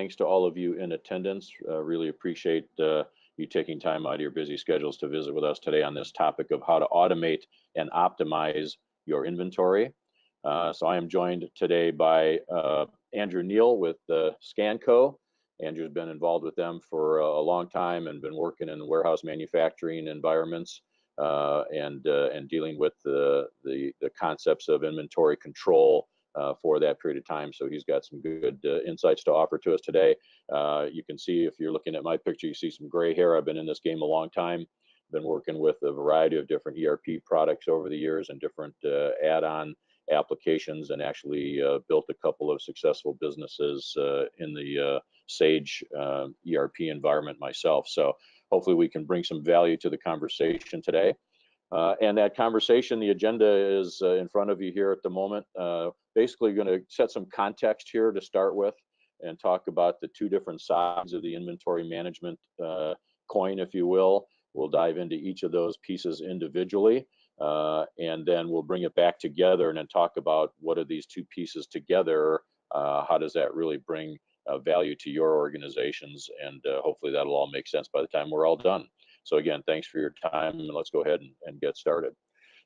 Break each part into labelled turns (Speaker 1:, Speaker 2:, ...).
Speaker 1: thanks to all of you in attendance. Really appreciate you taking time out of your busy schedules to visit with us today on this topic of how to automate and optimize your inventory. So I am joined today by Andrew Neal with Scanco. Andrew's been involved with them for a long time and been working in warehouse manufacturing environments and dealing with the concepts of inventory control for that period of time. So he's got some good insights to offer to us today. You can see, if you're looking at my picture, you see some gray hair. I've been in this game a long time. Been working with a variety of different ERP products over the years and different add-on applications, and actually built a couple of successful businesses in the Sage ERP environment myself. So hopefully we can bring some value to the conversation today. And that conversation, the agenda is in front of you here at the moment. Basically going to set some context here to start with and talk about the two different sides of the inventory management coin, if you will. We'll dive into each of those pieces individually, and then we'll bring it back together and then talk about what are these two pieces together. How does that really bring value to your organizations? And hopefully that'll all make sense by the time we're all done. So again, thanks for your time, and let's go ahead and get started.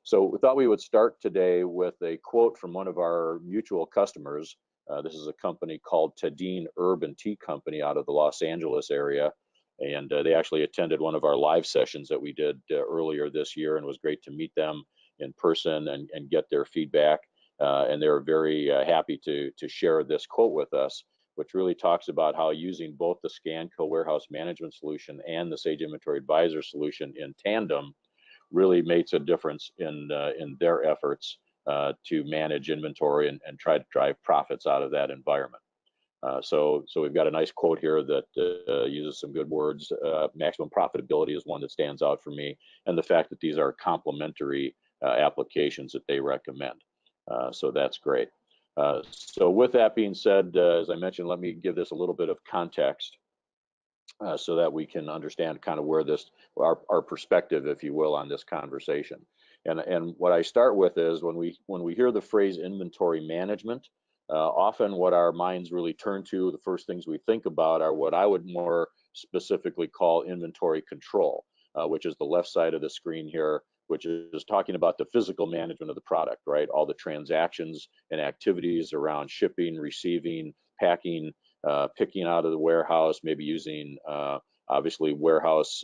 Speaker 1: So we thought we would start today with a quote from one of our mutual customers. This is a company called Tadine Herb and Tea Company out of the Los Angeles area. And they actually attended one of our live sessions that we did earlier this year, and it was great to meet them in person and get their feedback. And they were very happy to share this quote with us, which really talks about how using both the Scanco warehouse management solution and the Sage Inventory Advisor solution in tandem really makes a difference in their efforts to manage inventory and try to drive profits out of that environment. So we've got a nice quote here that uses some good words. Maximum profitability is one that stands out for me, and the fact that these are complementary applications that they recommend. So that's great. So with that being said, as I mentioned, let me give this a little bit of context so that we can understand kind of where this, our perspective, if you will, on this conversation. And what I start with is when we hear the phrase inventory management, often what our minds really turn to, the first things we think about are what I would more specifically call inventory control, which is the left side of the screen here, which is talking about the physical management of the product, right? All the transactions and activities around shipping, receiving, packing, picking out of the warehouse, maybe using obviously warehouse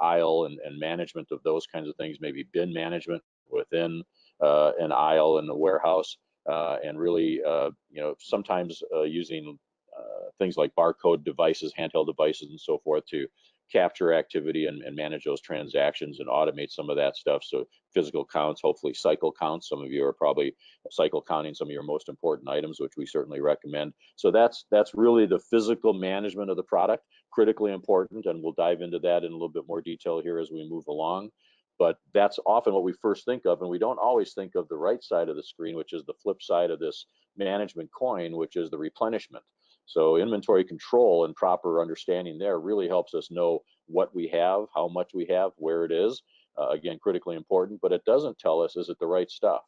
Speaker 1: aisle and management of those kinds of things, maybe bin management within an aisle in the warehouse. And really, sometimes using things like barcode devices, handheld devices, and so forth to capture activity and manage those transactions and automate some of that stuff. So physical counts, hopefully cycle counts. Some of you are probably cycle counting some of your most important items, which we certainly recommend. So that's really the physical management of the product, critically important, and we'll dive into that in a little bit more detail here as we move along. But that's often what we first think of, and we don't always think of the right side of the screen, which is the flip side of this management coin, which is the replenishment. So inventory control and proper understanding there really helps us know what we have, how much we have, where it is. Again, critically important, but it doesn't tell us, is it the right stuff,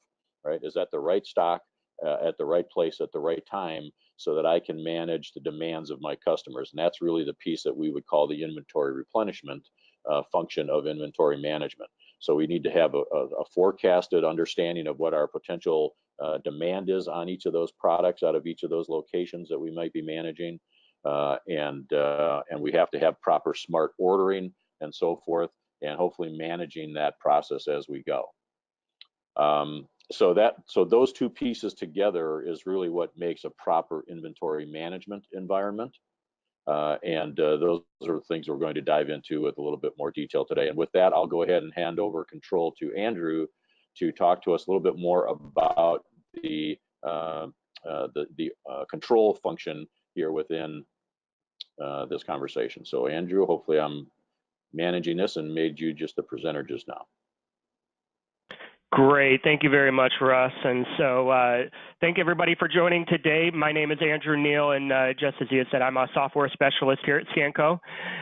Speaker 1: right? Is that the right stock at the right place at the right time so that I can manage the demands of my customers? And that's really the piece that we would call the inventory replenishment function of inventory management. So we need to have a forecasted understanding of what our potential demand is on each of those products out of each of those locations that we might be managing, and we have to have proper smart ordering and so forth, and hopefully managing that process as we go. So those two pieces together is really what makes a proper inventory management environment. And those are the things we're going to dive into with a little bit more detail today. And with that, I'll go ahead and hand over control to Andrew to talk to us a little bit more about the control function here within this conversation. So Andrew, hopefully I'm managing this and made you just the presenter just now.
Speaker 2: Great. Thank you very much, Russ. And so thank everybody for joining today. My name is Neal, and just as he had said, I'm a software specialist here at Scanco.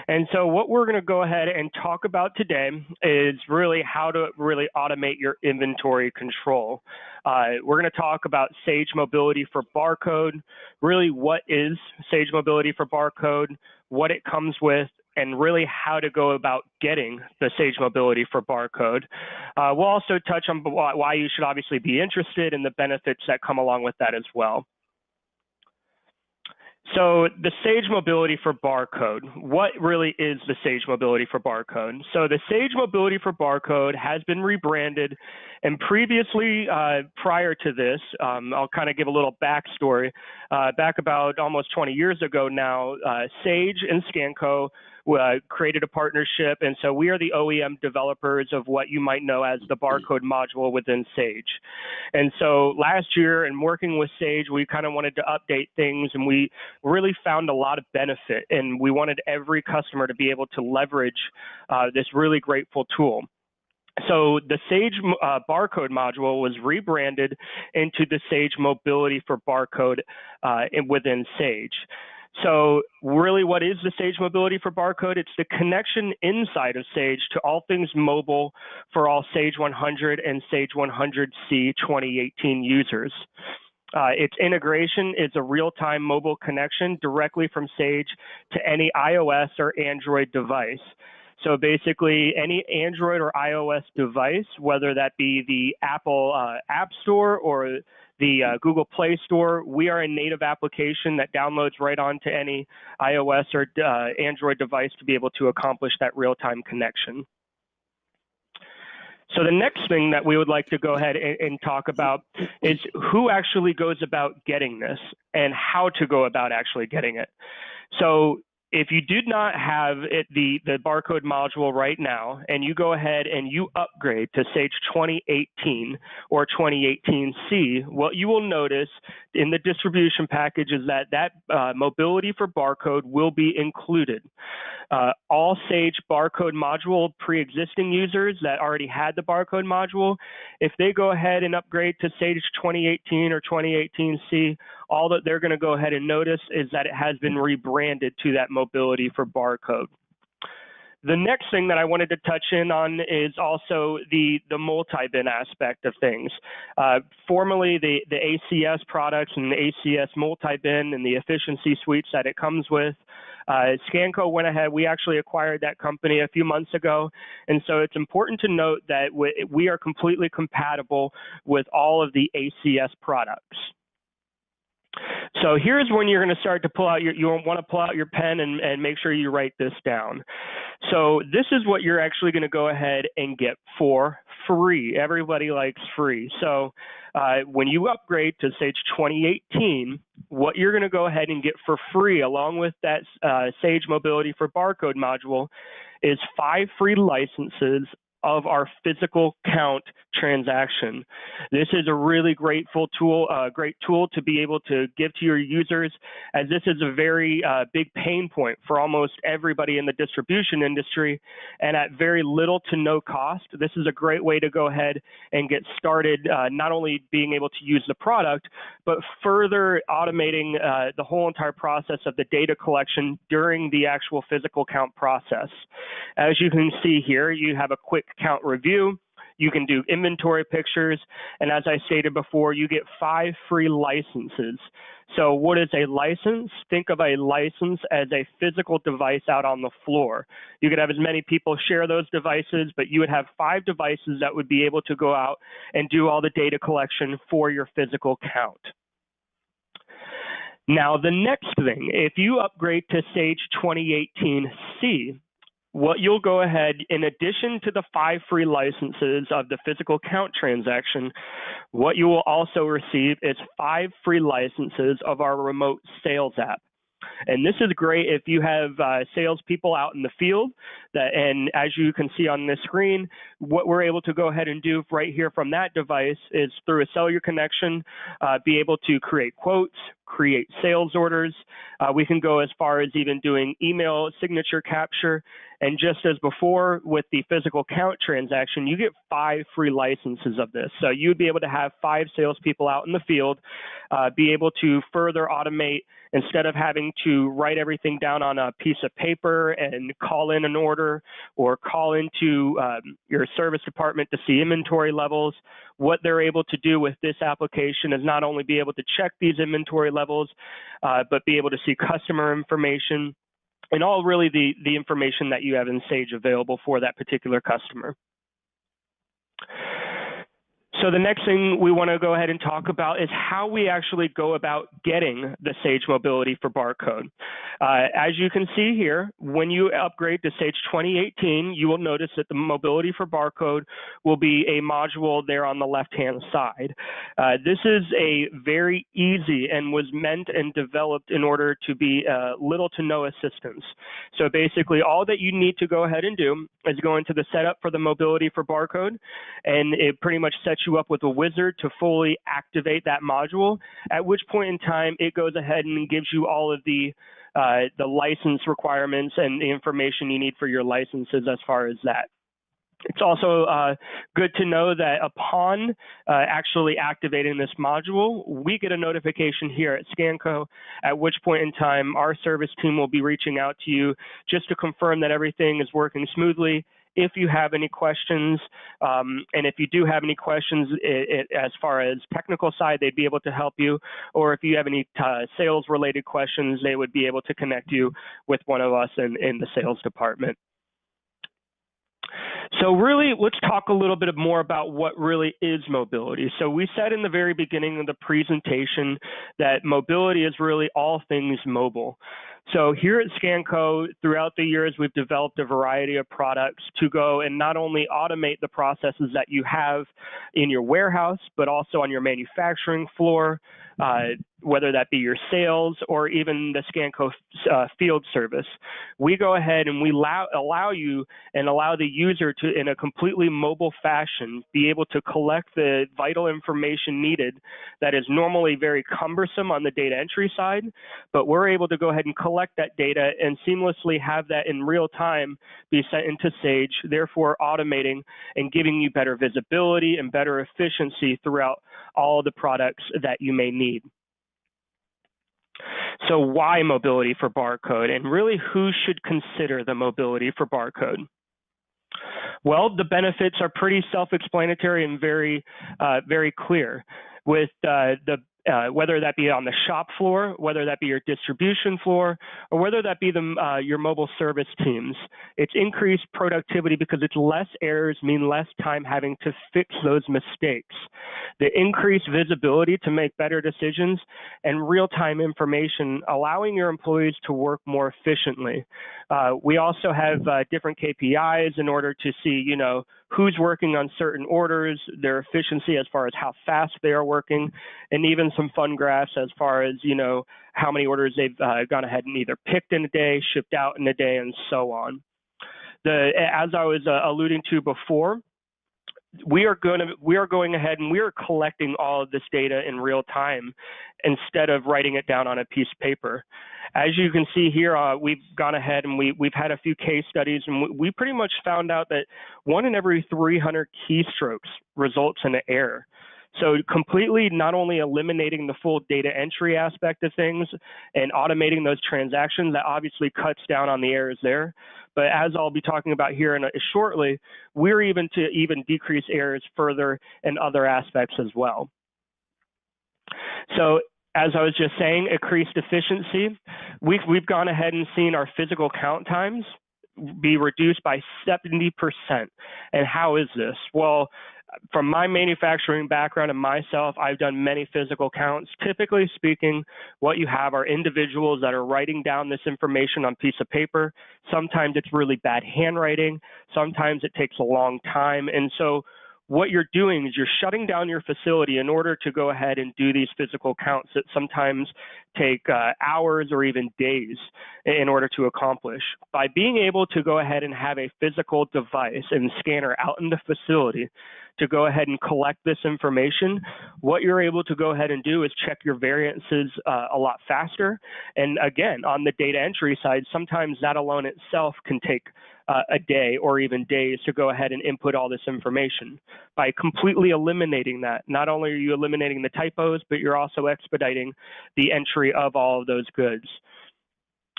Speaker 2: And so what we're going to go ahead and talk about today is really how to really automate your inventory control. We're going to talk about Sage Mobility for Barcode, really what is Sage Mobility for Barcode, what it comes with, and really how to go about getting the Sage Mobility for Barcode. We'll also touch on why you should obviously be interested in the benefits that come along with that as well. So the Sage Mobility for Barcode, what really is the Sage Mobility for Barcode? So the Sage Mobility for Barcode has been rebranded, and previously, prior to this, I'll kind of give a little backstory. Back about almost 20 years ago now, Sage and Scanco created a partnership, and so we are the OEM developers of what you might know as the Barcode module within Sage. And so last year, in working with Sage, we kind of wanted to update things, and we really found a lot of benefit, and we wanted every customer to be able to leverage this really grateful tool. So the Sage Barcode module was rebranded into the Sage Mobility for Barcode within Sage. So really, what is the Sage Mobility for Barcode? It's the connection inside of Sage to all things mobile for all Sage 100 and Sage 100C 2018 users. Its integration is a real-time mobile connection directly from Sage to any iOS or Android device. So basically, any Android or iOS device, whether that be the Apple App Store or the Google Play Store, we are a native application that downloads right onto any iOS or Android device to be able to accomplish that real-time connection. So the next thing that we would like to go ahead and talk about is who actually goes about getting this and how to go about actually getting it. So if you did not have the Barcode module right now, and you go ahead and you upgrade to Sage 2018 or 2018C, what you will notice in the distribution package is that Mobility for Barcode will be included. All Sage Barcode module pre-existing users that already had the Barcode module, if they go ahead and upgrade to Sage 2018 or 2018C, all that they're going to go ahead and notice is that it has been rebranded to that Mobility for Barcode. The next thing that I wanted to touch in on is also the multi-bin aspect of things. Formerly, the ACS products and the ACS multi-bin and the efficiency suites that it comes with, Scanco went ahead. We actually acquired that company a few months ago, and so it's important to note that we are completely compatible with all of the ACS products. So here's when you're going to start to pull out you want to pull out your pen and make sure you write this down. So this is what you're actually going to go ahead and get for free. Everybody likes free. So when you upgrade to Sage 2018, what you're going to go ahead and get for free along with that Sage Mobility for Barcode module is 5 free licenses of our physical count transaction. This is a really great tool to be able to give to your users, as this is a very big pain point for almost everybody in the distribution industry, and at very little to no cost. This is a great way to go ahead and get started, not only being able to use the product, but further automating the whole entire process of the data collection during the actual physical count process. As you can see here, you have a quick count review. You can do inventory pictures, and as I stated before, you get 5 free licenses. So what is a license? Think of a license as a physical device out on the floor. You could have as many people share those devices, but you would have 5 devices that would be able to go out and do all the data collection for your physical count. Now, the next thing, if you upgrade to Sage 2018C, what you'll go ahead, in addition to the 5 free licenses of the physical count transaction, what you will also receive is 5 free licenses of our remote sales app. And this is great if you have salespeople out in the field, and as you can see on this screen, what we're able to go ahead and do right here from that device is through a cellular connection, be able to create quotes, create sales orders. We can go as far as even doing email signature capture, And just as before with the physical count transaction, you get 5 free licenses of this. So you'd be able to have 5 salespeople out in the field, be able to further automate instead of having to write everything down on a piece of paper and call in an order or call into your service department to see inventory levels. What they're able to do with this application is not only be able to check these inventory levels, but be able to see customer information and all really the information that you have in Sage available for that particular customer. So the next thing we want to go ahead and talk about is how we actually go about getting the Sage Mobility for Barcode. As you can see here, when you upgrade to Sage 2018, you will notice that the Mobility for Barcode will be a module there on the left-hand side. This is a very easy and was meant and developed in order to be little to no assistance. So basically, all that you need to go ahead and do is go into the setup for the Mobility for Barcode, and it pretty much sets you up with a wizard to fully activate that module, at which point in time it goes ahead and gives you all of the license requirements and the information you need for your licenses as far as that. It's also good to know that upon actually activating this module, we get a notification here at Scanco, at which point in time our service team will be reaching out to you just to confirm that everything is working smoothly. If you have any questions, and if you do have any questions as far as technical side, they'd be able to help you. Or if you have any sales-related questions, they would be able to connect you with one of us in the sales department. So really, let's talk a little bit more about what really is mobility. So we said in the very beginning of the presentation that mobility is really all things mobile. So here at Scanco, throughout the years, we've developed a variety of products to go and not only automate the processes that you have in your warehouse, but also on your manufacturing floor, whether that be your sales or even the Scanco field service. We go ahead and we allow you and allow the user to, in a completely mobile fashion, be able to collect the vital information needed that is normally very cumbersome on the data entry side, but we're able to go ahead and collect that data and seamlessly have that in real time be sent into Sage, therefore automating and giving you better visibility and better efficiency throughout all the products that you may need. So why mobility for Barcode, and really who should consider the mobility for Barcode? Well, the benefits are pretty self-explanatory and very clear. With whether that be on the shop floor, whether that be your distribution floor, or whether that be your mobile service teams. It's increased productivity because it's less errors mean less time having to fix those mistakes. The increased visibility to make better decisions and real-time information, allowing your employees to work more efficiently. We also have different KPIs in order to see, who's working on certain orders, their efficiency as far as how fast they are working, and even some fun graphs as far as, how many orders they've gone ahead and either picked in a day, shipped out in a day, and so on. As I was alluding to before, we are going ahead and we are collecting all of this data in real time instead of writing it down on a piece of paper. As you can see here, we've gone ahead and we've had a few case studies, and we pretty much found out that 1 in every 300 keystrokes results in an error. So completely not only eliminating the full data entry aspect of things and automating those transactions, that obviously cuts down on the errors there. But as I'll be talking about here shortly, we're even to decrease errors further in other aspects as well. So as I was just saying, increased efficiency. We've gone ahead and seen our physical count times be reduced by 70%. And how is this? Well, from my manufacturing background and myself, I've done many physical counts. Typically speaking, what you have are individuals that are writing down this information on a piece of paper. Sometimes it's really bad handwriting. Sometimes it takes a long time. And so what you're doing is you're shutting down your facility in order to go ahead and do these physical counts that sometimes take hours or even days in order to accomplish. By being able to go ahead and have a physical device and scanner out in the facility, to go ahead and collect this information, what you're able to go ahead and do is check your variances a lot faster. And again, on the data entry side, sometimes that alone itself can take a day or even days to go ahead and input all this information. By completely eliminating that, not only are you eliminating the typos, but you're also expediting the entry of all of those goods.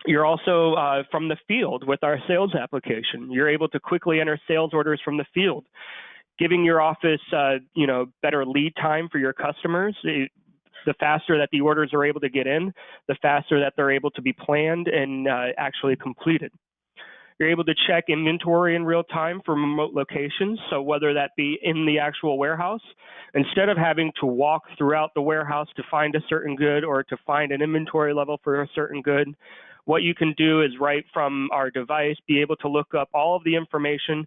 Speaker 2: You're also from the field with our sales application. You're able to quickly enter sales orders from the field, giving your office better lead time for your customers. The faster that the orders are able to get in, the faster that they're able to be planned and actually completed. You're able to check inventory in real time from remote locations. So whether that be in the actual warehouse, instead of having to walk throughout the warehouse to find a certain good or to find an inventory level for a certain good, what you can do is right from our device, be able to look up all of the information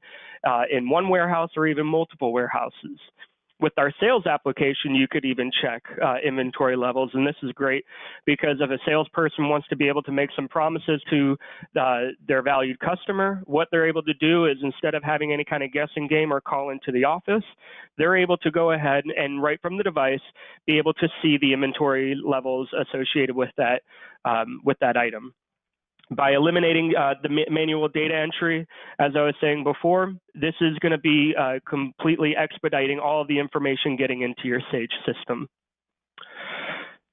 Speaker 2: in one warehouse or even multiple warehouses. With our sales application, you could even check inventory levels, and this is great because if a salesperson wants to be able to make some promises to their valued customer, what they're able to do is instead of having any kind of guessing game or call into the office, they're able to go ahead and right from the device, be able to see the inventory levels associated with that item. By eliminating the manual data entry, as I was saying before, this is going to be completely expediting all of the information getting into your Sage system.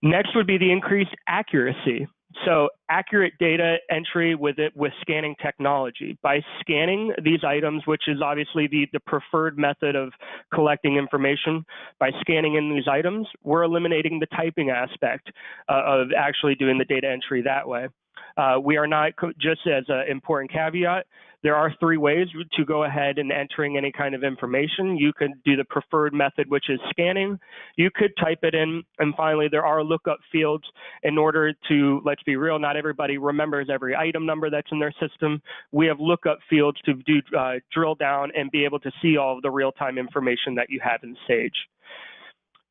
Speaker 2: Next would be the increased accuracy. So accurate data entry with scanning technology. By scanning these items, which is obviously the preferred method of collecting information, by scanning in these items, we're eliminating the typing aspect of actually doing the data entry that way. We are not, just as an important caveat, there are 3 ways to go ahead and entering any kind of information. You could do the preferred method, which is scanning. You could type it in. And finally, there are lookup fields in order to, let's be real, not everybody remembers every item number that's in their system. We have lookup fields to do drill down and be able to see all of the real-time information that you have in Sage.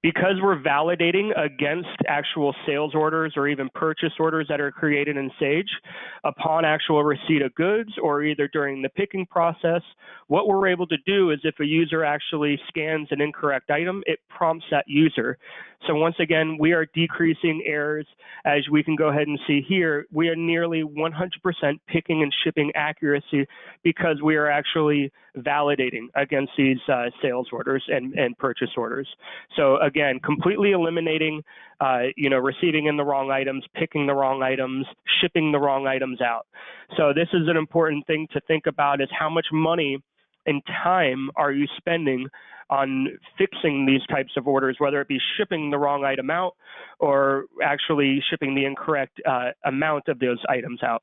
Speaker 2: Because we're validating against actual sales orders or even purchase orders that are created in Sage, upon actual receipt of goods or either during the picking process, what we're able to do is if a user actually scans an incorrect item, it prompts that user. So once again, we are decreasing errors. As we can go ahead and see here, we are nearly 100% picking and shipping accuracy because we are actually validating against these sales orders and purchase orders. So again, completely eliminating, receiving in the wrong items, picking the wrong items, shipping the wrong items out. So this is an important thing to think about is how much money and time are you spending on fixing these types of orders, whether it be shipping the wrong item out or actually shipping the incorrect amount of those items out.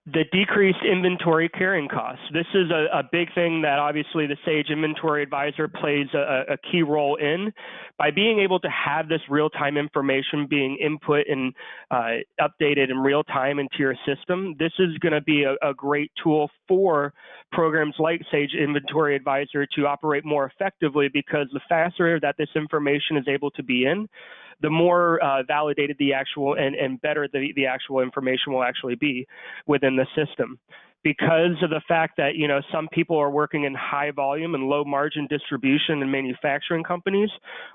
Speaker 2: The decreased inventory carrying costs. This is a big thing that obviously the Sage Inventory Advisor plays a key role in. By being able to have this real-time information being input and updated in real time into your system, this is going to be a great tool for programs like Sage Inventory Advisor to operate more effectively because the faster that this information is able to be in, the more validated the actual and better the actual information will actually be within the system. Because of the fact that, some people are working in high volume and low margin distribution and manufacturing companies,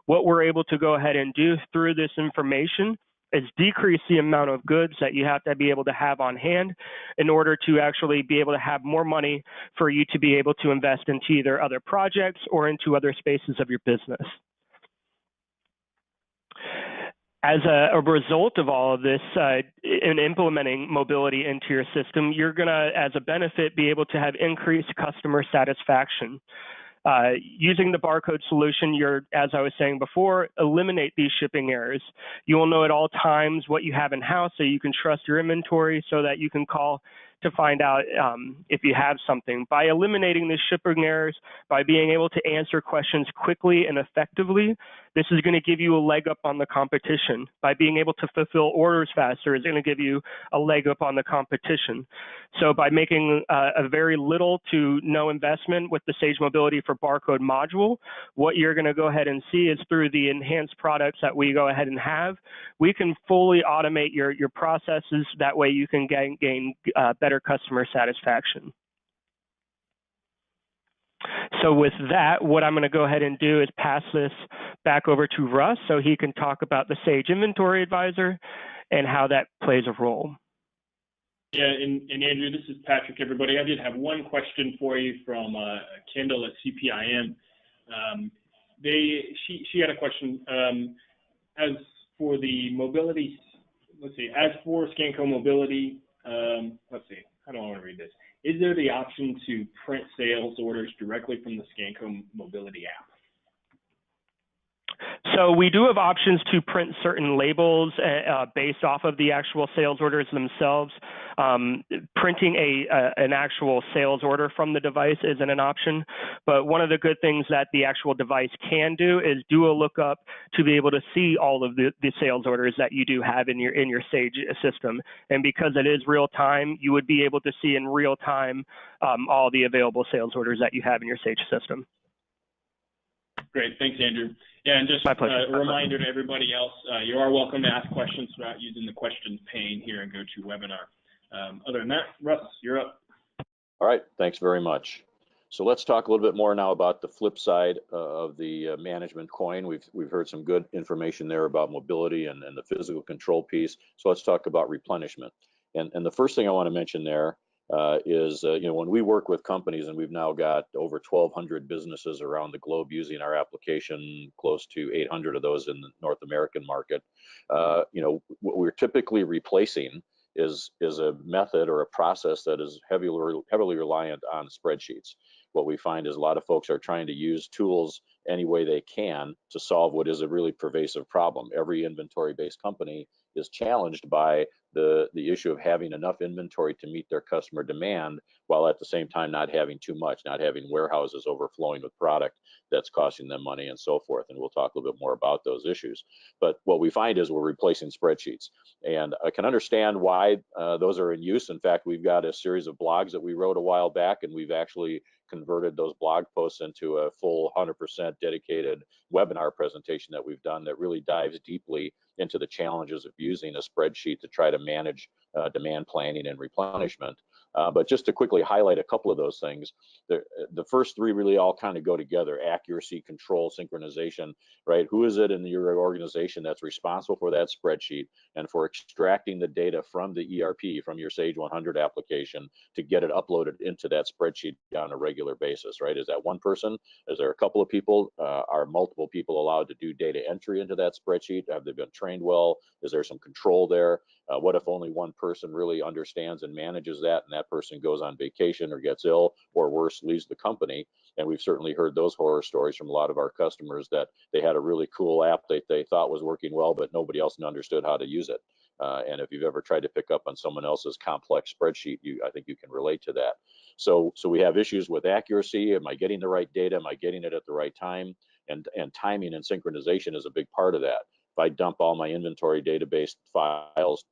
Speaker 2: what we're able to go ahead and do through this information is decrease the amount of goods that you have to be able to have on hand in order to actually be able to have more money for you to be able to invest into either other projects or into other spaces of your business. As a result of all of this, in implementing mobility into your system, you're going to, as a benefit, be able to have increased customer satisfaction. Using the Barcode solution, as I was saying before, eliminate these shipping errors. You will know at all times what you have in-house so you can trust your inventory so that you can call to find out if you have something. By eliminating the shipping errors, by being able to answer questions quickly and effectively, this is going to give you a leg up on the competition. By being able to fulfill orders faster is going to give you a leg up on the competition. So by making a very little to no investment with the Sage Mobility for Barcode module, what you're going to go ahead and see is through the enhanced products that we go ahead and have, we can fully automate your processes. That way you can gain better customer satisfaction. So with that, what I'm going to go ahead and do is pass this back over to Russ so he can talk about the Sage Inventory Advisor and how that plays a role.
Speaker 3: Yeah, and Andrew, this is Patrick, everybody. I did have one question for you from Kendall at CPIM. She had a question. As for the mobility, let's see, as for Scanco mobility, let's see, how do I want to read this? Is there the option to print sales orders directly from the Scanco mobility app?
Speaker 2: So we do have options to print certain labels based off of the actual sales orders themselves. Printing an actual sales order from the device isn't an option, but one of the good things that the actual device can do is do a lookup to be able to see all of the sales orders that you do have in your Sage system. And because it is real time, you would be able to see in real time all the available sales orders that you have in your Sage system.
Speaker 3: Great, thanks, Andrew. Yeah, and just a reminder to everybody else, you are welcome to ask questions throughout using the questions pane here in GoToWebinar. Other than that, Russ, you're up.
Speaker 1: All right, thanks very much. So let's talk a little bit more now about the flip side of the management coin. We've heard some good information there about mobility and the physical control piece. So let's talk about replenishment. And the first thing I want to mention there is when we work with companies, and we've now got over 1,200 businesses around the globe using our application, close to 800 of those in the North American market. What we're typically replacing is a method or a process that is heavily reliant on spreadsheets. What we find is a lot of folks are trying to use tools any way they can to solve what is a really pervasive problem. Every inventory-based company is challenged by the issue of having enough inventory to meet their customer demand, while at the same time not having too much, not having warehouses overflowing with product that's costing them money and so forth. And we'll talk a little bit more about those issues. But what we find is we're replacing spreadsheets. And I can understand why those are in use. In fact, we've got a series of blogs that we wrote a while back, and we've actually converted those blog posts into a full 100% dedicated webinar presentation that we've done that really dives deeply into the challenges of using a spreadsheet to try to manage demand planning and replenishment. But just to quickly highlight a couple of those things, the first three really all kind of go together: accuracy, control, synchronization, right? Who is it in your organization that's responsible for that spreadsheet and for extracting the data from the ERP, from your Sage 100 application, to get it uploaded into that spreadsheet on a regular basis, right? Is that one person? Is there a couple of people? Are multiple people allowed to do data entry into that spreadsheet? Have they been trained well? Is there some control there? What if only one person really understands and manages that, and that person goes on vacation or gets ill, or worse, leaves the company? And we've certainly heard those horror stories from a lot of our customers that they had a really cool app that they thought was working well, but nobody else understood how to use it. And if you've ever tried to pick up on someone else's complex spreadsheet, I think you can relate to that. So we have issues with accuracy. Am I getting the right data? Am I getting it at the right time? And timing and synchronization is a big part of that. If I dump all my inventory database files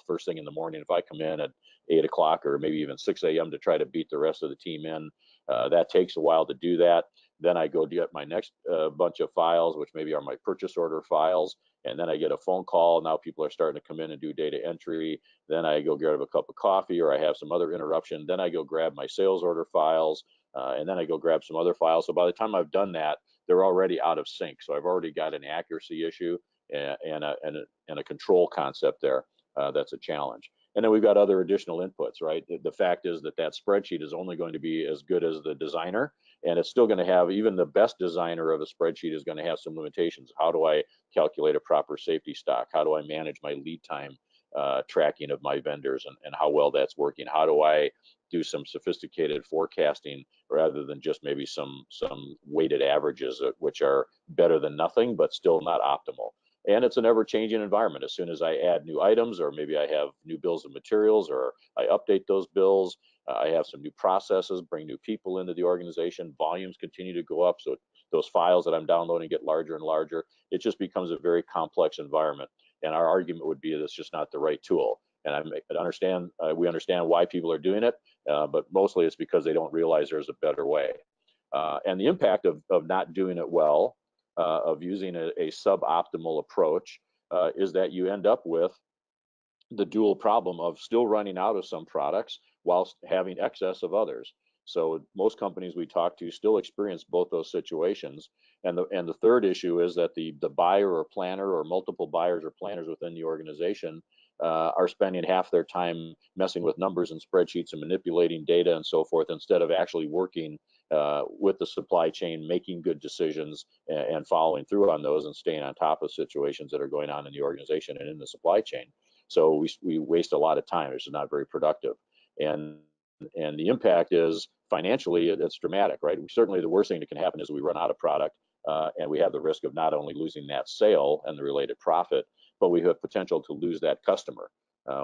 Speaker 1: first thing in the morning, if I come in at 8 o'clock or maybe even 6 a.m. to try to beat the rest of the team in, that takes a while to do that. Then I go get my next bunch of files, which maybe are my purchase order files, and then I get a phone call. Now people are starting to come in and do data entry. Then I go grab a cup of coffee, or I have some other interruption. Then I go grab my sales order files, and then I go grab some other files. So by the time I've done that, they're already out of sync. So I've already got an accuracy issue and a control concept there that's a challenge. And then we've got other additional inputs, right? The fact is that spreadsheet is only going to be as good as the designer, and it's still going to have, even the best designer of a spreadsheet is going to have some limitations. How do I calculate a proper safety stock? How do I manage my lead time tracking of my vendors and how well that's working? How do I do some sophisticated forecasting rather than just maybe some weighted averages, which are better than nothing, but still not optimal? And it's an ever-changing environment. As soon as I add new items, or maybe I have new bills of materials, or I update those bills, I have some new processes, bring new people into the organization, volumes continue to go up, so those files that I'm downloading get larger and larger. It just becomes a very complex environment. And our argument would be that it's just not the right tool. And we understand why people are doing it, but mostly it's because they don't realize there's a better way. And the impact of not doing it well, of using a suboptimal approach, is that you end up with the dual problem of still running out of some products whilst having excess of others. So most companies we talk to still experience both those situations. And the third issue is that the buyer or planner or multiple buyers or planners within the organization are spending half their time messing with numbers and spreadsheets and manipulating data and so forth, instead of actually working with the supply chain, making good decisions and following through on those and staying on top of situations that are going on in the organization and in the supply chain. So we waste a lot of time. It's not very productive. And the impact is financially, it's dramatic, right? Certainly the worst thing that can happen is we run out of product and we have the risk of not only losing that sale and the related profit, but we have potential to lose that customer.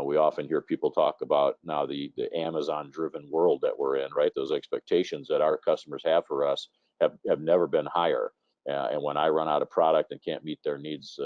Speaker 1: We often hear people talk about now the Amazon driven world that we're in, right? Those expectations that our customers have for us have never been higher. And when I run out of product and can't meet their needs,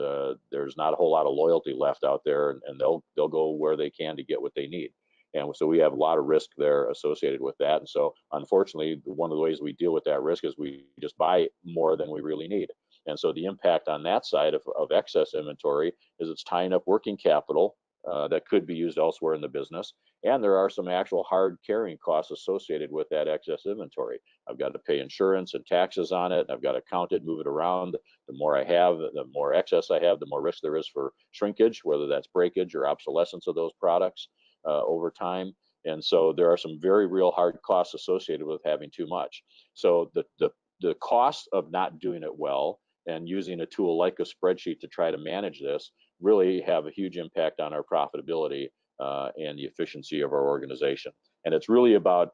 Speaker 1: there's not a whole lot of loyalty left out there, and they'll go where they can to get what they need. And so we have a lot of risk there associated with that. And so unfortunately, one of the ways we deal with that risk is we just buy more than we really need. And so the impact on that side of excess inventory is it's tying up working capital that could be used elsewhere in the business. And there are some actual hard carrying costs associated with that excess inventory. I've got to pay insurance and taxes on it. I've got to count it, move it around. The more I have, the more excess I have, the more risk there is for shrinkage, whether that's breakage or obsolescence of those products over time. And so there are some very real hard costs associated with having too much. So the cost of not doing it well and using a tool like a spreadsheet to try to manage this really have a huge impact on our profitability and the efficiency of our organization. And it's really about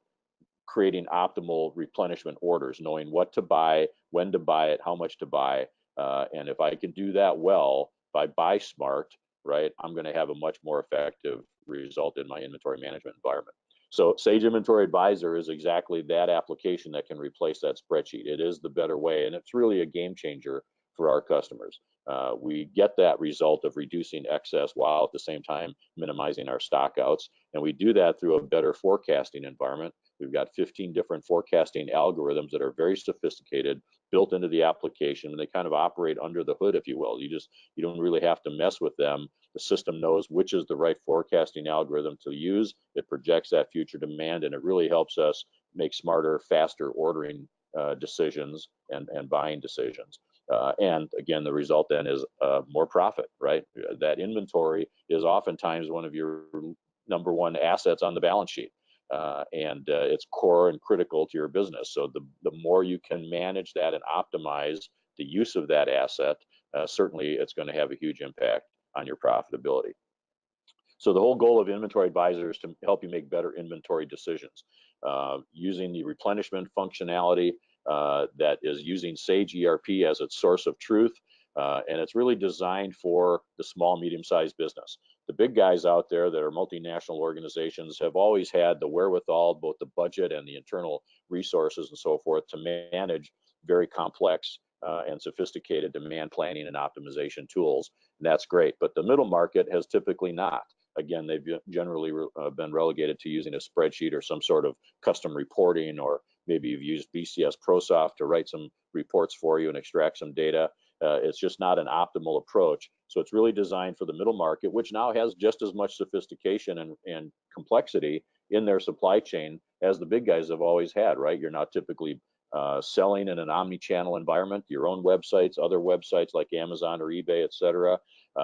Speaker 1: creating optimal replenishment orders, knowing what to buy, when to buy it, how much to buy. And if I can do that well, if I buy smart, right, I'm going to have a much more effective result in my inventory management environment. So Sage Inventory Advisor is exactly that application that can replace that spreadsheet. It is the better way, and it's really a game changer for our customers. We get that result of reducing excess while at the same time minimizing our stockouts, and we do that through a better forecasting environment. We've got 15 different forecasting algorithms that are very sophisticated, built into the application, and they kind of operate under the hood, if you will. You don't really have to mess with them. The system knows which is the right forecasting algorithm to use. It projects that future demand, and it really helps us make smarter, faster ordering decisions and buying decisions. And again, the result then is more profit, right? That inventory is oftentimes one of your number one assets on the balance sheet. And it's core and critical to your business. So the more you can manage that and optimize the use of that asset, certainly it's going to have a huge impact on your profitability. So the whole goal of Inventory Advisor is to help you make better inventory decisions using the replenishment functionality that is using Sage ERP as its source of truth. And it's really designed for the small, medium-sized business. The big guys out there that are multinational organizations have always had the wherewithal, both the budget and the internal resources and so forth, to manage very complex and sophisticated demand planning and optimization tools. And that's great. But the middle market has typically not. Again, they've generally been relegated to using a spreadsheet or some sort of custom reporting, or maybe you've used BCS ProSoft to write some reports for you and extract some data. It's just not an optimal approach. So it's really designed for the middle market, which now has just as much sophistication and complexity in their supply chain as the big guys have always had, right? You're now typically selling in an omni-channel environment, your own websites, other websites like Amazon or eBay, et cetera.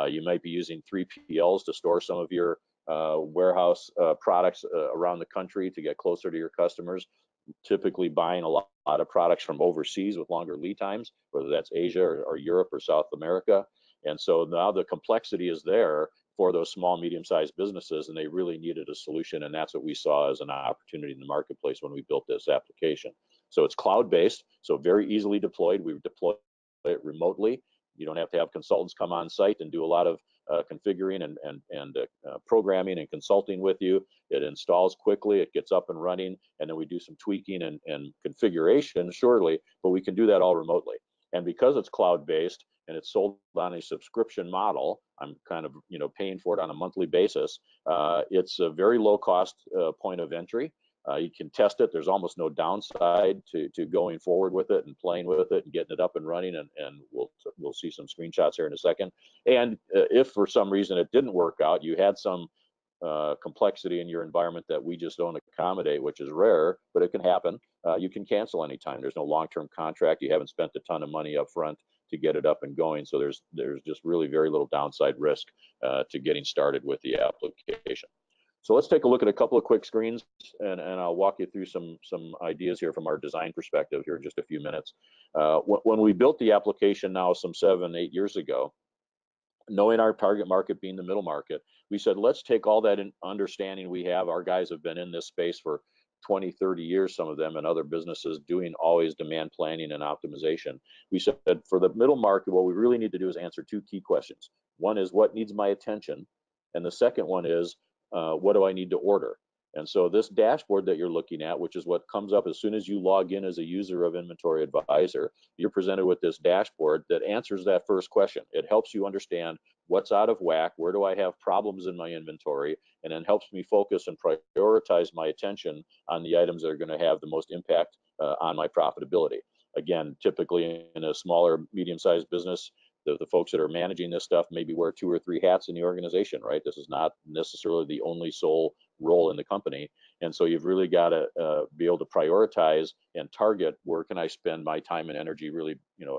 Speaker 1: You might be using 3PLs to store some of your warehouse products around the country to get closer to your customers, typically buying a lot of products from overseas with longer lead times, whether that's Asia or Europe or South America. And so now the complexity is there for those small, medium-sized businesses, and they really needed a solution. And that's what we saw as an opportunity in the marketplace when we built this application. So it's cloud-based, so very easily deployed. We deploy it remotely. You don't have to have consultants come on site and do a lot of configuring and programming and consulting with you. It installs quickly, it gets up and running, and then we do some tweaking and configuration shortly, but we can do that all remotely. And because it's cloud-based and it's sold on a subscription model, I'm kind of paying for it on a monthly basis. It's a very low-cost point of entry. You can test it. There's almost no downside to going forward with it and playing with it and getting it up and running. And we'll see some screenshots here in a second. And if for some reason it didn't work out, you had some complexity in your environment that we just don't accommodate, which is rare, but it can happen. You can cancel anytime. There's no long-term contract. You haven't spent a ton of money up front to get it up and going. So there's just really very little downside risk to getting started with the application. So let's take a look at a couple of quick screens, and I'll walk you through some ideas here from our design perspective here in just a few minutes. When we built the application now some 7-8 years ago, knowing our target market being the middle market, we said, let's take all that understanding we have. Our guys have been in this space for 20, 30 years, some of them, and other businesses doing always demand planning and optimization. We said for the middle market, what we really need to do is answer two key questions. One is, what needs my attention? And the second one is, what do I need to order? And so this dashboard that you're looking at, which is what comes up as soon as you log in as a user of Inventory Advisor, you're presented with this dashboard that answers that first question. It helps you understand what's out of whack, where do I have problems in my inventory, and then helps me focus and prioritize my attention on the items that are going to have the most impact on my profitability. Again, typically in a smaller, medium-sized business, the folks that are managing this stuff maybe wear 2 or 3 hats in the organization, right? This is not necessarily the only sole role in the company. And so you've really got to be able to prioritize and target where can I spend my time and energy, really,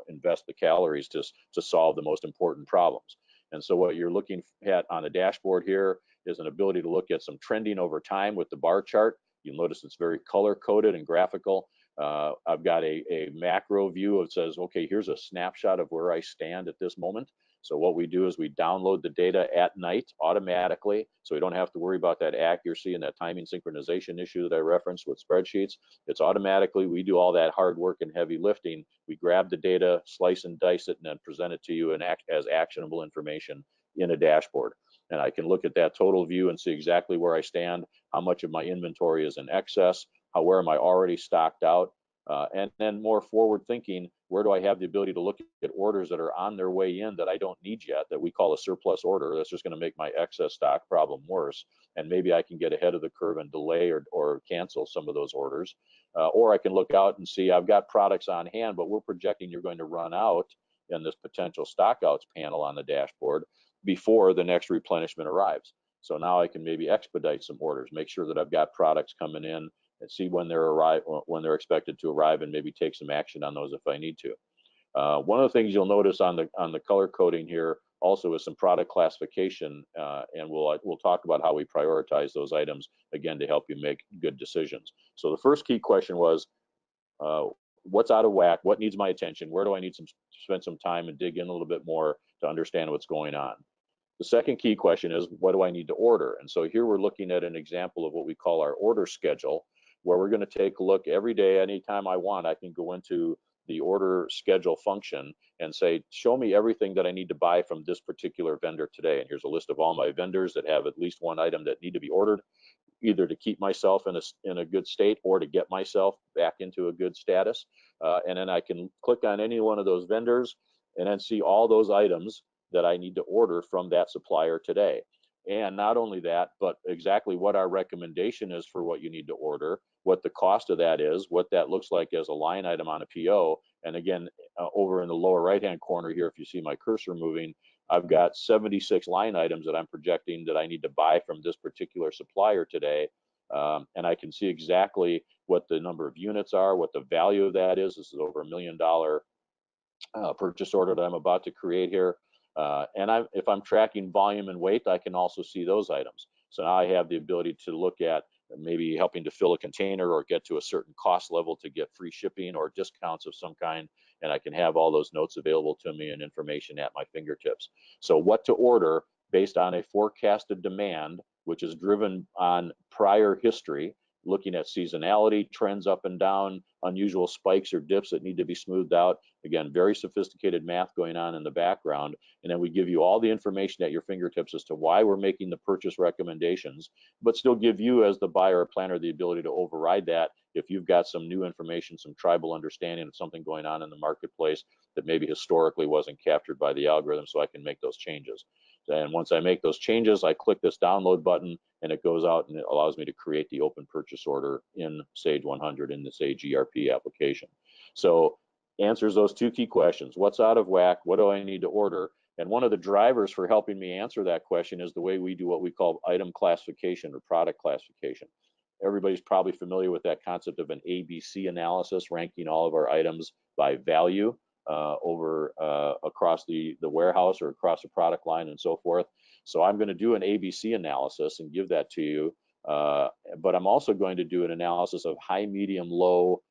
Speaker 1: invest the calories to solve the most important problems. And so what you're looking at on the dashboard here is an ability to look at some trending over time with the bar chart. You'll notice it's very color coded and graphical. I've got a macro view that says, okay, here's a snapshot of where I stand at this moment. So what we do is we download the data at night automatically, so we don't have to worry about that accuracy and that timing synchronization issue that I referenced with spreadsheets. It's automatically, we do all that hard work and heavy lifting. We grab the data, slice and dice it, and then present it to you as actionable information in a dashboard. And I can look at that total view and see exactly where I stand, how much of my inventory is in excess, where am I already stocked out, and then more forward thinking, where do I have the ability to look at orders that are on their way in that I don't need yet, that we call a surplus order, that's just going to make my excess stock problem worse, and maybe I can get ahead of the curve and delay or cancel some of those orders. Or I can look out and see I've got products on hand, but we're projecting you're going to run out in this potential stockouts panel on the dashboard before the next replenishment arrives. So now I can maybe expedite some orders, make sure that I've got products coming in, and see when they're expected to arrive, and maybe take some action on those if I need to. One of the things you'll notice on the color coding here also is some product classification, and we'll talk about how we prioritize those items again to help you make good decisions. So the first key question was, what's out of whack? What needs my attention? Where do I need to spend some time and dig in a little bit more to understand what's going on? The second key question is, what do I need to order? And so here we're looking at an example of what we call our order schedule, where we're going to take a look every day. Anytime I want, I can go into the order schedule function and say, show me everything that I need to buy from this particular vendor today. And here's a list of all my vendors that have at least one item that need to be ordered, either to keep myself in a good state or to get myself back into a good status. And then I can click on any one of those vendors and then see all those items that I need to order from that supplier today. And not only that, but exactly what our recommendation is for what you need to order, what the cost of that is, what that looks like as a line item on a PO. And again, over in the lower right-hand corner here, if you see my cursor moving, I've got 76 line items that I'm projecting that I need to buy from this particular supplier today. And I can see exactly what the number of units are, what the value of that is. This is over $1 million purchase order that I'm about to create here. And if I'm tracking volume and weight, I can also see those items. So now I have the ability to look at maybe helping to fill a container or get to a certain cost level to get free shipping or discounts of some kind. And I can have all those notes available to me and information at my fingertips. So what to order based on a forecasted demand, which is driven on prior history, looking at seasonality, trends up and down, unusual spikes or dips that need to be smoothed out. Again, very sophisticated math going on in the background. And then we give you all the information at your fingertips as to why we're making the purchase recommendations, but still give you as the buyer or planner the ability to override that if you've got some new information, some tribal understanding of something going on in the marketplace that maybe historically wasn't captured by the algorithm, so I can make those changes. And once I make those changes, I click this download button and it goes out and it allows me to create the open purchase order in Sage 100 in the Sage ERP application. So answers those two key questions. What's out of whack? What do I need to order? And one of the drivers for helping me answer that question is the way we do what we call item classification or product classification. Everybody's probably familiar with that concept of an ABC analysis, ranking all of our items by value across the warehouse or across the product line and so forth. So I'm going to do an ABC analysis and give that to you, but I'm also going to do an analysis of high, medium, low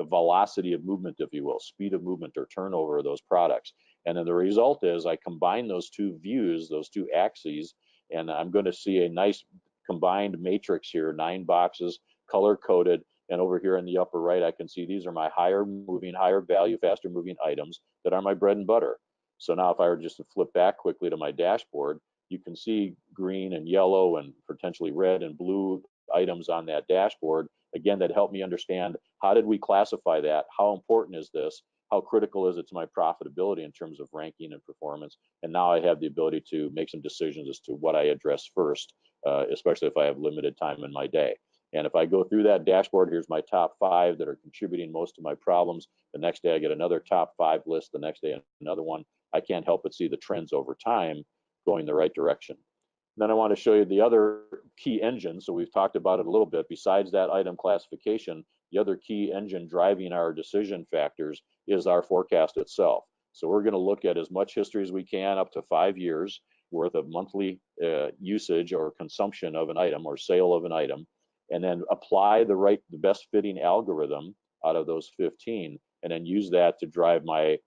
Speaker 1: velocity of movement, if you will, speed of movement or turnover of those products. And then the result is I combine those two views, those two axes, and I'm going to see a nice combined matrix here, 9 boxes, color coded. And over here in the upper right, I can see these are my higher moving, higher value, faster moving items that are my bread and butter. So now if I were just to flip back quickly to my dashboard, you can see green and yellow and potentially red and blue items on that dashboard. Again, that helped me understand, how did we classify that? How important is this? How critical is it to my profitability in terms of ranking and performance? And now I have the ability to make some decisions as to what I address first, especially if I have limited time in my day. And if I go through that dashboard, here's my top 5 that are contributing most to my problems. The next day I get another top 5 list, the next day another one. I can't help but see the trends over time going the right direction. Then I want to show you the other key engine. So we've talked about it a little bit. Besides that item classification, the other key engine driving our decision factors is our forecast itself. So we're going to look at as much history as we can, up to 5 years worth of monthly usage or consumption of an item or sale of an item, and then apply the best fitting algorithm out of those 15, and then use that to drive my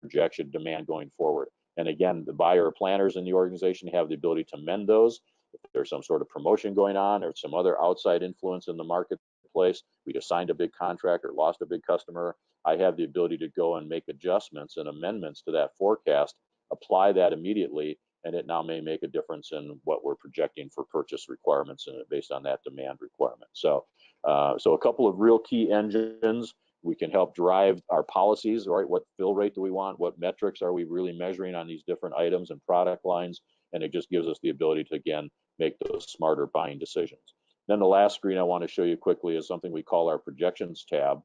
Speaker 1: projection demand going forward. And again, the buyer or planners in the organization have the ability to mend those. If there's some sort of promotion going on or some other outside influence in the marketplace, we just signed a big contract or lost a big customer, I have the ability to go and make adjustments and amendments to that forecast, apply that immediately, and it now may make a difference in what we're projecting for purchase requirements and based on that demand requirement. So, so a couple of real key engines. We can help drive our policies, right? What fill rate do we want? What metrics are we really measuring on these different items and product lines? And it just gives us the ability to, again, make those smarter buying decisions. Then the last screen I want to show you quickly is something we call our projections tab.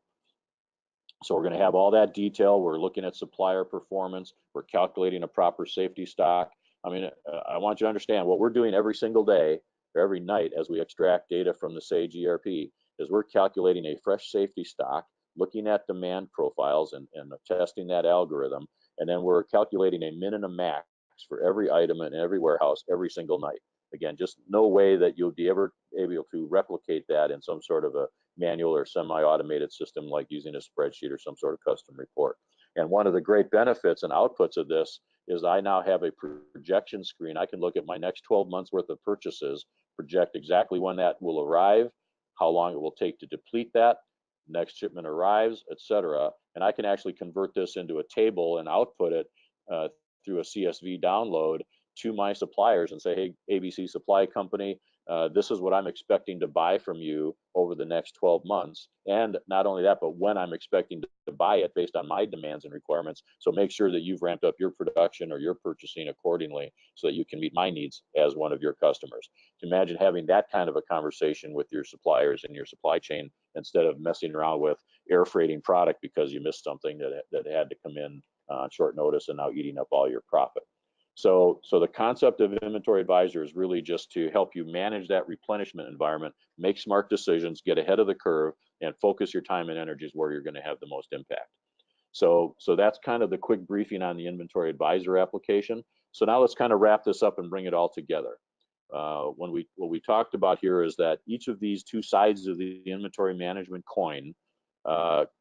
Speaker 1: So we're going to have all that detail. We're looking at supplier performance. We're calculating a proper safety stock. I mean, I want you to understand what we're doing every single day or every night as we extract data from the Sage ERP is we're calculating a fresh safety stock, looking at demand profiles and testing that algorithm. And then we're calculating a min and a max for every item in every warehouse every single night. Again, just no way that you'll be ever able to replicate that in some sort of a manual or semi-automated system like using a spreadsheet or some sort of custom report. And one of the great benefits and outputs of this is I now have a projection screen. I can look at my next 12 months worth of purchases, project exactly when that will arrive, how long it will take to deplete that, next shipment arrives, etc. And I can actually convert this into a table and output it through a CSV download to my suppliers and say, hey, ABC Supply Company, this is what I'm expecting to buy from you over the next 12 months. And not only that, but when I'm expecting to buy it based on my demands and requirements. So make sure that you've ramped up your production or your purchasing accordingly so that you can meet my needs as one of your customers. Imagine having that kind of a conversation with your suppliers and your supply chain instead of messing around with air freighting product because you missed something that had to come in on short notice and now eating up all your profit. So the concept of Inventory Advisor is really just to help you manage that replenishment environment, make smart decisions, get ahead of the curve, and focus your time and energies where you're going to have the most impact. So that's kind of the quick briefing on the Inventory Advisor application. So now let's kind of wrap this up and bring it all together. What we talked about here is that each of these two sides of the inventory management coin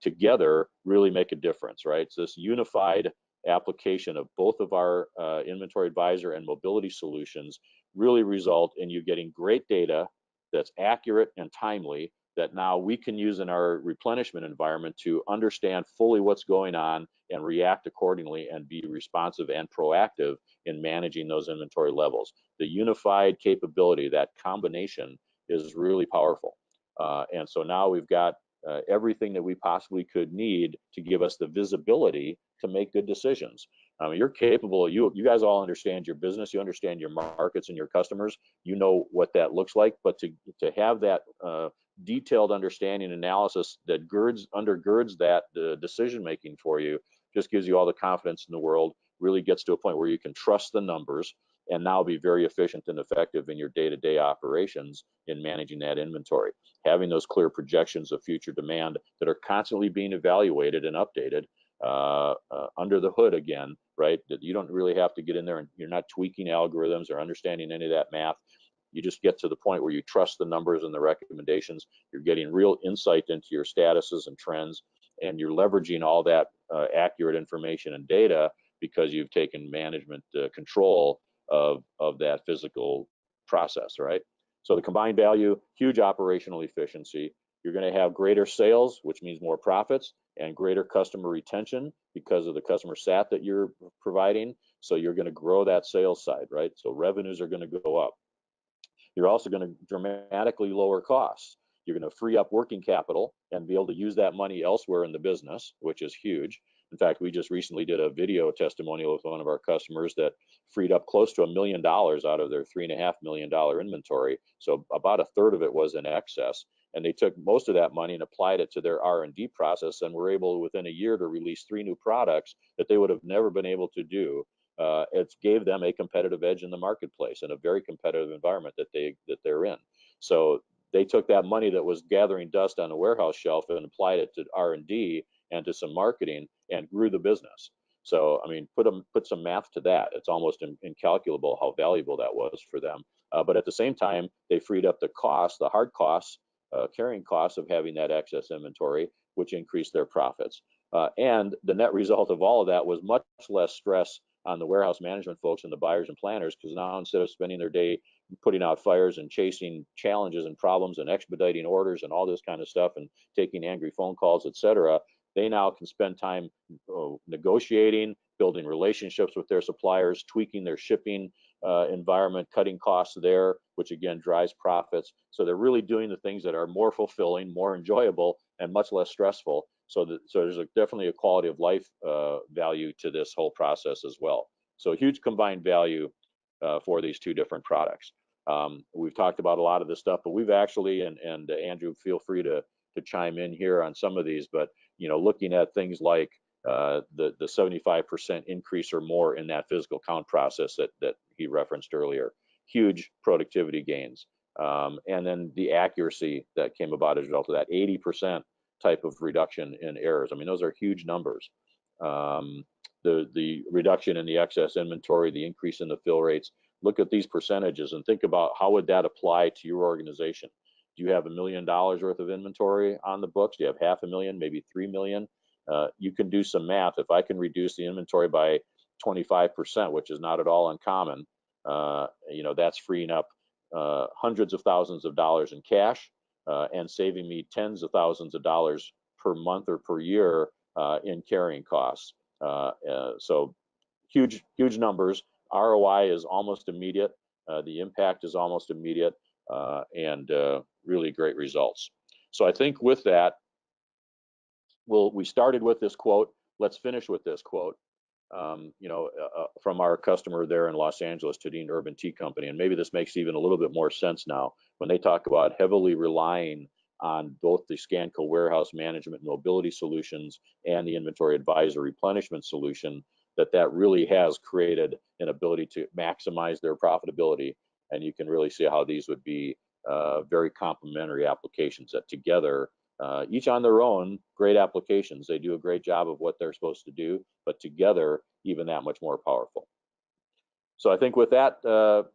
Speaker 1: together really make a difference, right? So this unified application of both of our Inventory Advisor and mobility solutions really result in you getting great data that's accurate and timely that now we can use in our replenishment environment to understand fully what's going on and react accordingly and be responsive and proactive in managing those inventory levels. The unified capability, that combination, is really powerful. And so now we've got everything that we possibly could need to give us the visibility to make good decisions. I mean, you're capable, you guys all understand your business, you understand your markets and your customers, you know what that looks like, but to have that detailed understanding analysis that undergirds that decision making for you just gives you all the confidence in the world really gets to a point where you can trust the numbers and now be very efficient and effective in your day-to-day operations in managing that inventory. Having those clear projections of future demand that are constantly being evaluated and updated under the hood again, right? That you don't really have to get in there and you're not tweaking algorithms or understanding any of that math. You just get to the point where you trust the numbers and the recommendations. You're getting real insight into your statuses and trends, and you're leveraging all that accurate information and data because you've taken management control of that physical process, right? So the combined value, huge operational efficiency. You're going to have greater sales, which means more profits, and greater customer retention because of the customer sat that you're providing. So you're going to grow that sales side, right? So revenues are going to go up. You're also going to dramatically lower costs. You're going to free up working capital and be able to use that money elsewhere in the business, which is huge. In fact, we just recently did a video testimonial with one of our customers that freed up close to $1 million out of their $3.5 million inventory. So about a third of it was in excess. And they took most of that money and applied it to their R&D process and were able within a year to release 3 new products that they would have never been able to do. It gave them a competitive edge in the marketplace in a very competitive environment that they're in. So they took that money that was gathering dust on a warehouse shelf and applied it to R&D and to some marketing and grew the business. So, I mean, put some math to that. It's almost incalculable how valuable that was for them. But at the same time, they freed up the costs, the hard costs, carrying costs of having that excess inventory, which increased their profits. And the net result of all of that was much less stress on the warehouse management folks and the buyers and planners, because now instead of spending their day putting out fires and chasing challenges and problems and expediting orders and all this kind of stuff and taking angry phone calls, et cetera, they now can spend time negotiating, building relationships with their suppliers, tweaking their shipping environment, cutting costs there, which again drives profits. So they're really doing the things that are more fulfilling, more enjoyable, and much less stressful. So there's definitely a quality of life value to this whole process as well. So huge combined value for these 2 different products. We've talked about a lot of this stuff, but we've actually, and Andrew, feel free to chime in here on some of these, but looking at things like the 75% increase or more in that physical count process that he referenced earlier, huge productivity gains. And then the accuracy that came about as a result of that, 80% type of reduction in errors. I mean, those are huge numbers. The reduction in the excess inventory, the increase in the fill rates. Look at these percentages and think about how would that apply to your organization. Do you have $1 million worth of inventory on the books? Do you have $500,000, maybe $3 million? You can do some math. If I can reduce the inventory by 25%, which is not at all uncommon, that's freeing up hundreds of thousands of dollars in cash and saving me tens of thousands of dollars per month or per year in carrying costs. So huge numbers. ROI is almost immediate. The impact is almost immediate, and really great results. So I think with that, we started with this quote. Let's finish with this quote. From our customer there in Los Angeles, Tadine Urban Tea Company, and maybe this makes even a little bit more sense now when they talk about heavily relying on both the Scanco warehouse management mobility solutions and the inventory advisor replenishment solution, that really has created an ability to maximize their profitability. And you can really see how these would be very complementary applications that together, each on their own, great applications. They do a great job of what they're supposed to do, but together, even that much more powerful. So I think with that,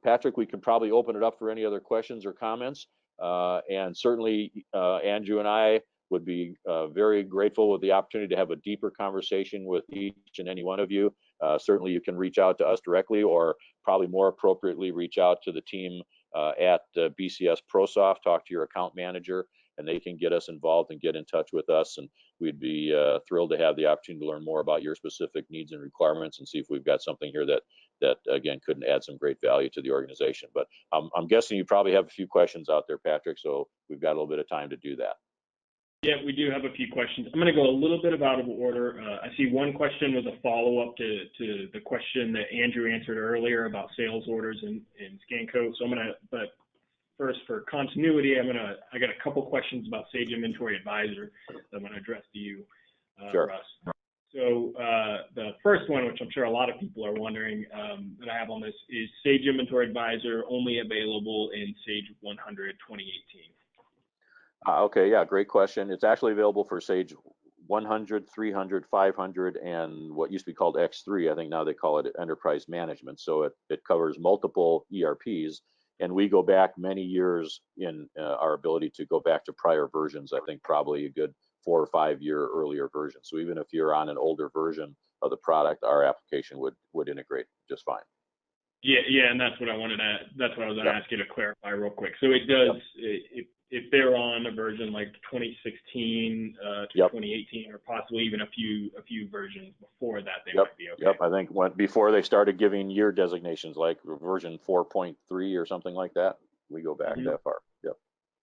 Speaker 1: Patrick, we can probably open it up for any other questions or comments. And certainly, Andrew and I would be very grateful with the opportunity to have a deeper conversation with each and any one of you. Certainly, you can reach out to us directly, or probably more appropriately, reach out to the team at BCS ProSoft, talk to your account manager, and they can get us involved and get in touch with us. And we'd be thrilled to have the opportunity to learn more about your specific needs and requirements and see if we've got something here that again, couldn't add some great value to the organization. But I'm guessing you probably have a few questions out there, Patrick, so we've got a little bit of time to do that.
Speaker 3: Yeah, we do have a few questions. I'm going to go a little bit out of order. I see one question was a follow-up to the question that Andrew answered earlier about sales orders in Scanco. So but first, for continuity, I got a couple questions about Sage Inventory Advisor that I'm going to address to you,
Speaker 1: Sure.
Speaker 3: Russ. So the first one, which I'm sure a lot of people are wondering that I have on this, is Sage Inventory Advisor only available in Sage 100 2018?
Speaker 1: Okay, yeah, great question. It's actually available for Sage 100, 300, 500, and what used to be called X3. I think now they call it Enterprise Management. So it covers multiple ERPs, and we go back many years in our ability to go back to prior versions. I think probably a good 4 or 5 year earlier version. So even if you're on an older version of the product, our application would integrate just fine.
Speaker 3: Yeah, and that's what I was going to ask you to clarify real quick. So it does, if they're on a version like 2016 to 2018, or possibly even a few versions before that, they might be okay.
Speaker 1: Yep, I think before they started giving year designations, like version 4.3 or something like that, we go back that far. Yep.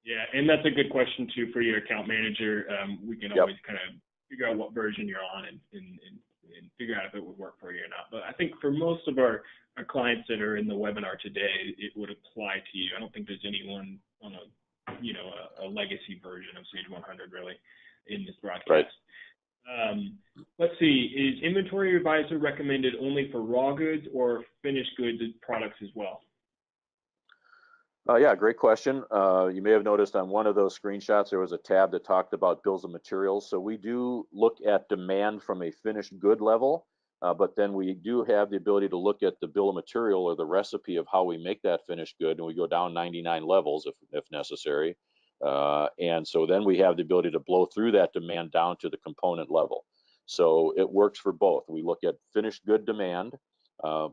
Speaker 3: Yeah, and that's a good question too for your account manager. We can always kind of figure out what version you're on and figure out if it would work for you or not. But I think for most of our clients that are in the webinar today, it would apply to you. I don't think there's anyone on a legacy version of Sage 100 really in this broadcast.
Speaker 1: Right.
Speaker 3: Let's see, is Inventory Advisor recommended only for raw goods or finished goods products as well?
Speaker 1: Yeah, great question. You may have noticed on one of those screenshots, there was a tab that talked about bills of materials. So we do look at demand from a finished good level, but then we do have the ability to look at the bill of material or the recipe of how we make that finished good, and we go down 99 levels if necessary. And so then we have the ability to blow through that demand down to the component level. So it works for both. We look at finished good demand,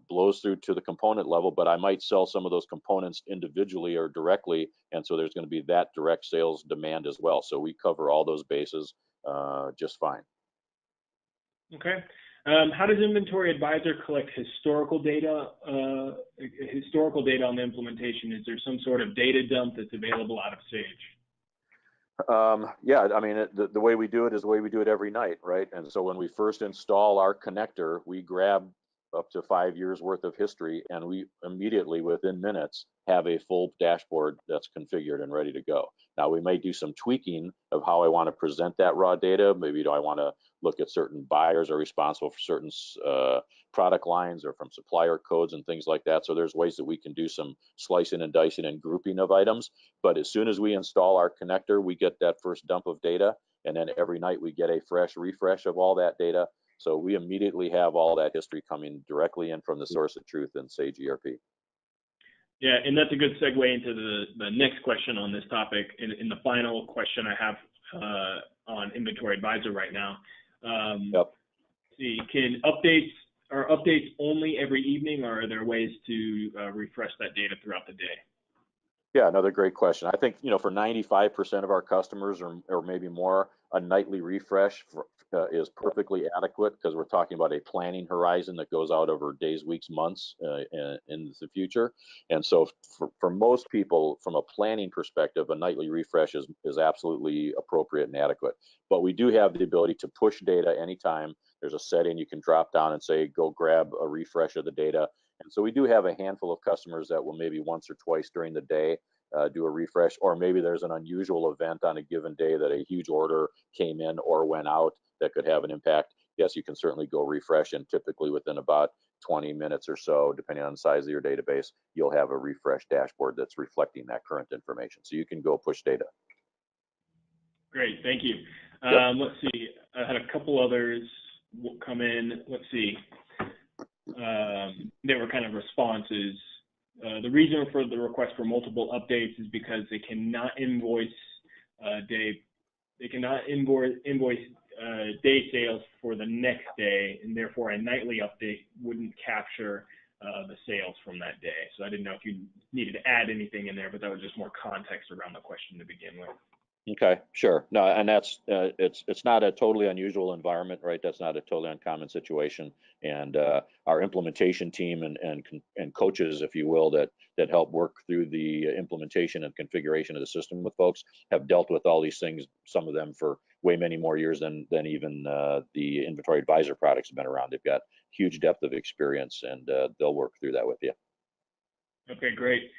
Speaker 1: blows through to the component level, but I might sell some of those components individually or directly, and so there's going to be that direct sales demand as well. So we cover all those bases just fine.
Speaker 3: Okay. How does Inventory Advisor collect historical data on the implementation? Is there some sort of data dump that's available out of Sage?
Speaker 1: Yeah, I mean, the way we do it is the way we do it every night, right? And so when we first install our connector, we grab up to 5 years worth of history, and we immediately, within minutes, have a full dashboard that's configured and ready to go. Now, we may do some tweaking of how I want to present that raw data. Maybe do I want to look at certain buyers are responsible for certain product lines or from supplier codes and things like that. So there's ways that we can do some slicing and dicing and grouping of items. But as soon as we install our connector, we get that first dump of data, and then every night we get a fresh refresh of all that data. So we immediately have all that history coming directly in from the source of truth in Sage ERP.
Speaker 3: Yeah, and that's a good segue into the next question on this topic. In the final question I have on Inventory Advisor right now. See, are updates only every evening, or are there ways to refresh that data throughout the day?
Speaker 1: Yeah, another great question. I think, for 95% of our customers or maybe more, a nightly refresh is perfectly adequate, because we're talking about a planning horizon that goes out over days, weeks, months in the future. And so for most people, from a planning perspective, a nightly refresh is absolutely appropriate and adequate. But we do have the ability to push data anytime. There's a setting you can drop down and say, go grab a refresh of the data. And so we do have a handful of customers that will maybe once or twice during the day do a refresh, or maybe there's an unusual event on a given day that a huge order came in or went out that could have an impact. Yes, you can certainly go refresh, and typically within about 20 minutes or so, depending on the size of your database, you'll have a refresh dashboard that's reflecting that current information. So you can go push data.
Speaker 3: Great, thank you.
Speaker 1: Yep.
Speaker 3: Let's see, I had a couple others come in. Let's see. They were kind of responses. The reason for the request for multiple updates is because they cannot invoice day sales for the next day, and therefore a nightly update wouldn't capture the sales from that day. So I didn't know if you needed to add anything in there, but that was just more context around the question to begin with.
Speaker 1: Okay, sure. No, and that's it's not a totally unusual environment, right? That's not a totally uncommon situation. And our implementation team and coaches, if you will, that help work through the implementation and configuration of the system with folks have dealt with all these things. Some of them for way many more years than even the Inventory Advisor products have been around. They've got huge depth of experience, and they'll work through that with you.
Speaker 3: Okay, great.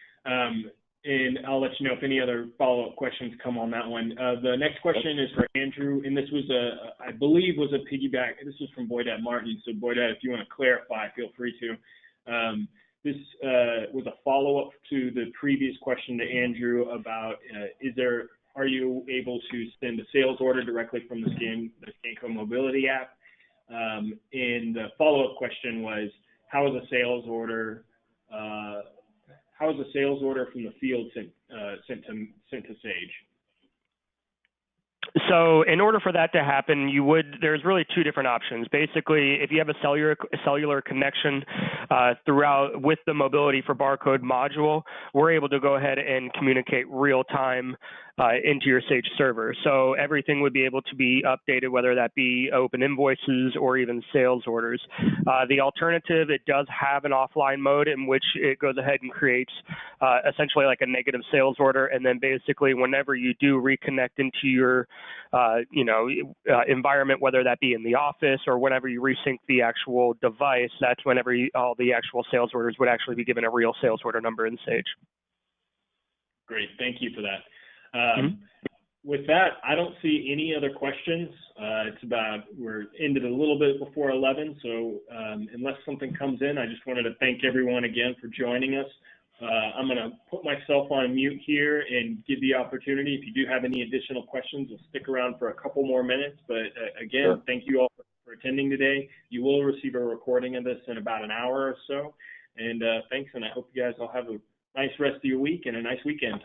Speaker 3: and I'll let you know if any other follow-up questions come on that one. The next question is for Andrew, and this was I believe was a piggyback. This was from Boydette Martin. So Boydette, if you want to clarify, feel free to. This was a follow-up to the previous question to Andrew about are you able to send a sales order directly from the Scanco Mobility app? And the follow-up question was, how is a sales order from the field sent to Sage?
Speaker 2: So in order for that to happen, there's really two different options. Basically, if you have a cellular connection throughout with the Mobility for Barcode module, we're able to go ahead and communicate real time into your Sage server. So everything would be able to be updated, whether that be open invoices or even sales orders. The alternative, it does have an offline mode in which it goes ahead and creates essentially like a negative sales order, and then basically whenever you do reconnect into your environment, whether that be in the office or whenever you resync the actual device, that's whenever all the actual sales orders would actually be given a real sales order number in Sage.
Speaker 3: Great, thank you for that. With that, I don't see any other questions. We're ended a little bit before 11, so unless something comes in, I just wanted to thank everyone again for joining us. I'm going to put myself on mute here and give the opportunity. If you do have any additional questions, we'll stick around for a couple more minutes. But again, sure. Thank you all for attending today. You will receive a recording of this in about an hour or so. And thanks, and I hope you guys all have a nice rest of your week and a nice weekend.